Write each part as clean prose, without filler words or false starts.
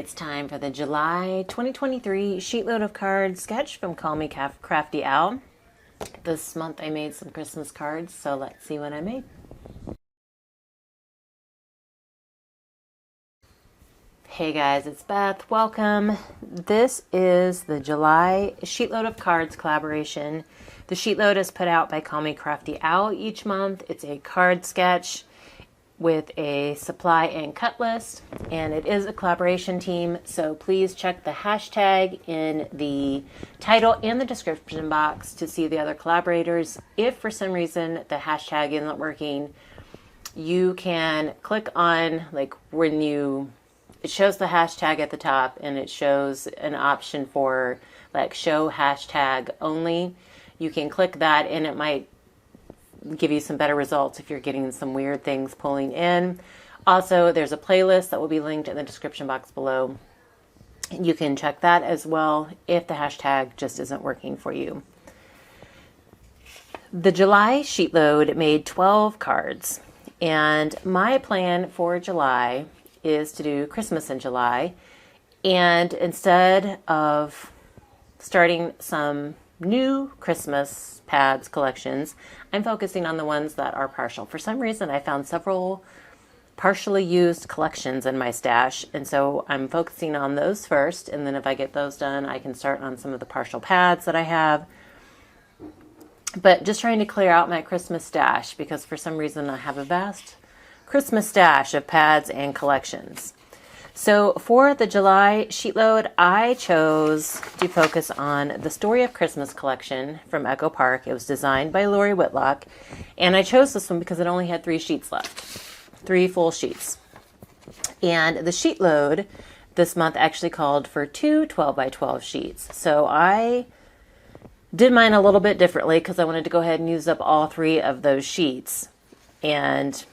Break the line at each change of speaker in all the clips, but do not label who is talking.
It's time for the July 2023 Sheetload of Cards sketch from Call Me Crafty Owl. This month I made some Christmas cards, so let's see what I made. Hey guys, it's Beth. Welcome. This is the July Sheetload of Cards collaboration. The Sheetload is put out by Call Me Crafty Owl each month. It's a card sketch with a supply and cut list, and it is a collaboration team, so please check the hashtag in the title and the description box to see the other collaborators. If for some reason the hashtag isn't working, you can click on, like, it shows the hashtag at the top and it shows an option for like show hashtag only. You can click that and it might give you some better results if you're getting some weird things pulling in. Also, there's a playlist that will be linked in the description box below. You can check that as well if the hashtag just isn't working for you. The July Sheetload made 12 cards, and my plan for July is to do Christmas in July, and instead of starting some new Christmas pads collections, I'm focusing on the ones that are partial. For some reason, I found several partially used collections in my stash, and so I'm focusing on those first, and then if I get those done, I can start on some of the partial pads that I have. But just trying to clear out my Christmas stash, because for some reason I have a vast Christmas stash of pads and collections. So for the July Sheetload, I chose to focus on the Story of Christmas collection from Echo Park. It was designed by Lori Whitlock, and I chose this one because it only had 3 sheets left, 3 full sheets. And the Sheetload this month actually called for 2 12x12 sheets. So I did mine a little bit differently because I wanted to go ahead and use up all 3 of those sheets. And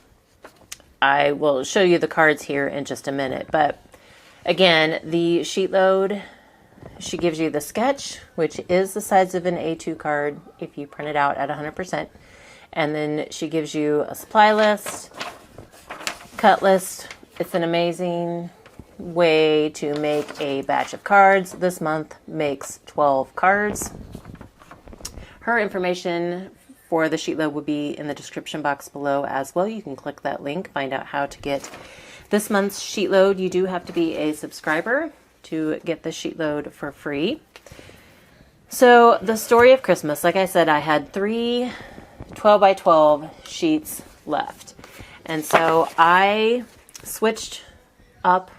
I will show you the cards here in just a minute. But again, the Sheetload, she gives you the sketch, which is the size of an A2 card if you print it out at 100%. And then she gives you a supply list, cut list. It's an amazing way to make a batch of cards. This month makes 12 cards. Her information for the Sheetload will be in the description box below as well. You can click that link, find out how to get this month's Sheetload. You do have to be a subscriber to get the Sheetload for free. So the Story of Christmas, like I said, I had 3 12x12 sheets left. And so I switched up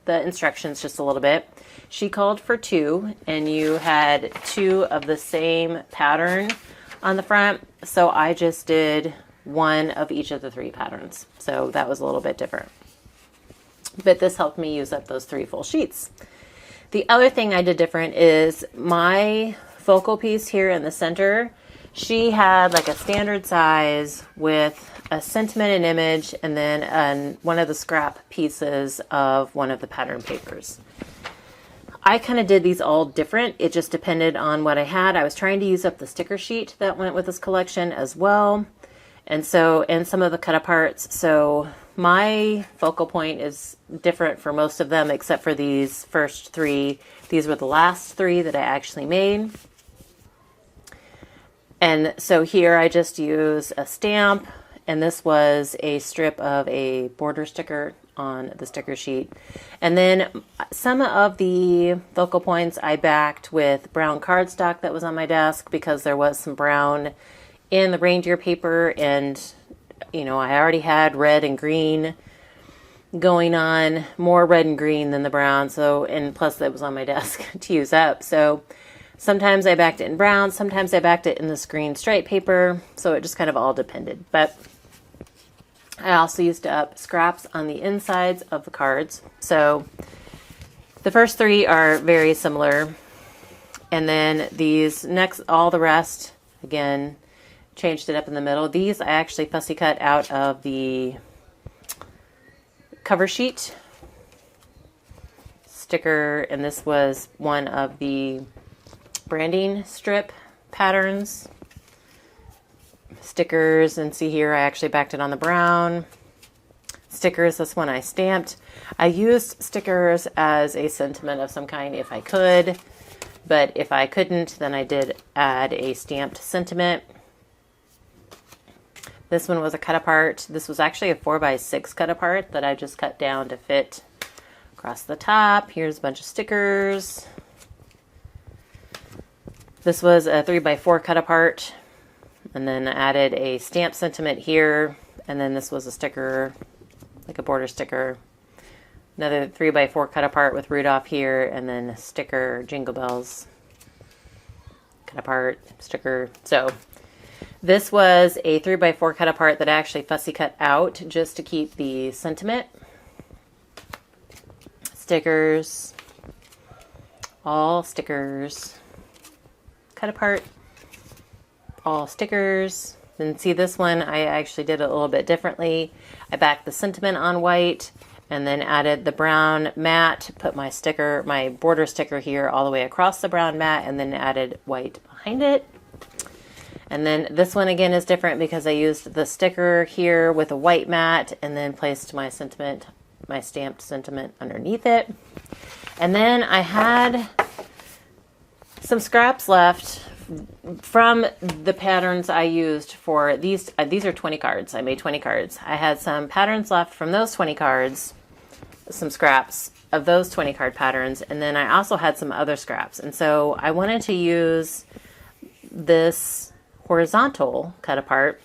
the instructions just a little bit. She called for 2, and you had 2 of the same pattern on the front, so I just did 1 of each of the 3 patterns. So that was a little bit different. But this helped me use up those 3 full sheets. The other thing I did different is my focal piece here in the center. She had like a standard size with a sentiment and image, and then one of the scrap pieces of one of the pattern papers. I kind of did these all different. It just depended on what I had. I was trying to use up the sticker sheet that went with this collection as well. And some of the cut aparts. So my focal point is different for most of them, except for these first 3. These were the last 3 that I actually made. And so here I just use a stamp, and this was a strip of a border sticker on the sticker sheet. And then some of the focal points I backed with brown cardstock that was on my desk, because there was some brown in the reindeer paper, and I already had red and green going on, more red and green than the brown, and plus that was on my desk to use up. So sometimes I backed it in brown, sometimes I backed it in this green stripe paper, so it just kind of all depended. But I also used up scraps on the insides of the cards. So the first 3 are very similar. And then these next, all the rest, again, changed it up in the middle. These I actually fussy cut out of the cover sheet sticker. And this was one of the branding strip patterns. Stickers, and see here I actually backed it on the brown. stickers. This one I stamped. I used stickers as a sentiment of some kind if I could, but if I couldn't, then I did add a stamped sentiment. This one was a cut apart. This was actually a 4x6 cut apart that I just cut down to fit across the top. Here's a bunch of stickers. This was a 3x4 cut apart, and then I added a stamp sentiment here, and then this was a sticker, like a border sticker. Another 3x4 cut apart with Rudolph here, and then a sticker, Jingle Bells, cut apart, sticker. So this was a 3x4 cut apart that I actually fussy cut out just to keep the sentiment. Stickers, all stickers, cut apart, all stickers. And see, this one I actually did it a little bit differently. I backed the sentiment on white and then added the brown mat, put my sticker, my border sticker here all the way across the brown mat, and then added white behind it. And then this one again is different because I used the sticker here with a white mat and then placed my sentiment, my stamped sentiment underneath it. And then I had some scraps left from the patterns I used for these. These are 20 cards. I made 20 cards. I had some patterns left from those 20 cards, some scraps of those 20 card patterns, and then I also had some other scraps. And so I wanted to use this horizontal cut apart,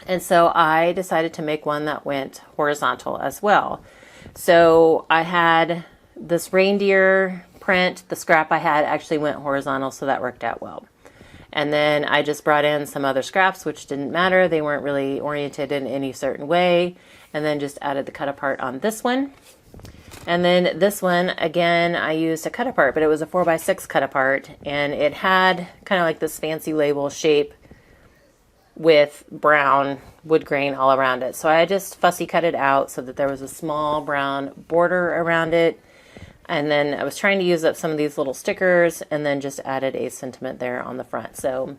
and so I decided to make one that went horizontal as well. So I had this reindeer print. The scrap I had actually went horizontal, so that worked out well. And then I just brought in some other scraps, which didn't matter. They weren't really oriented in any certain way, and then just added the cut apart on this one. And then this one, again, I used a cut apart, but it was a 4x6 cut apart, and it had kind of like this fancy label shape with brown wood grain all around it. So I just fussy cut it out so that there was a small brown border around it. And then I was trying to use up some of these little stickers and then just added a sentiment there on the front. So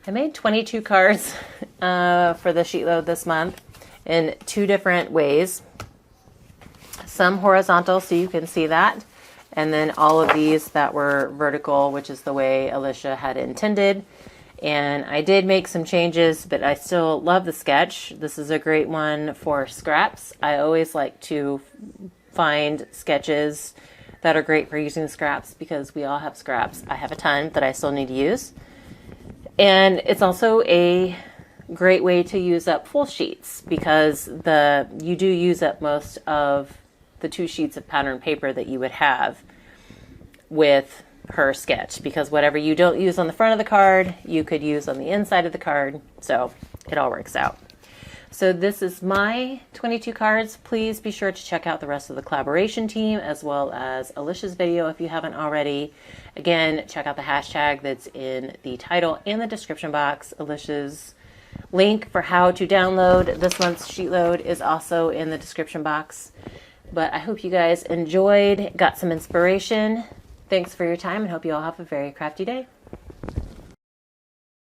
I made 22 cards for the sheet load this month in 2 different ways. Some horizontal, so you can see that, and then all of these that were vertical, which is the way Alicia had intended. And I did make some changes, but I still love the sketch. This is a great one for scraps. I always like to find sketches that are great for using scraps because we all have scraps. I have a ton that I still need to use. And it's also a great way to use up full sheets because you do use up most of the 2 sheets of pattern paper that you would have with her sketch, because whatever you don't use on the front of the card, you could use on the inside of the card. So it all works out. So this is my 22 cards. Please be sure to check out the rest of the collaboration team as well as Alicia's video if you haven't already. Again, check out the hashtag that's in the title and the description box. Alicia's link for how to download this month's sheet load is also in the description box. But I hope you guys enjoyed, got some inspiration. Thanks for your time, and hope you all have a very crafty day.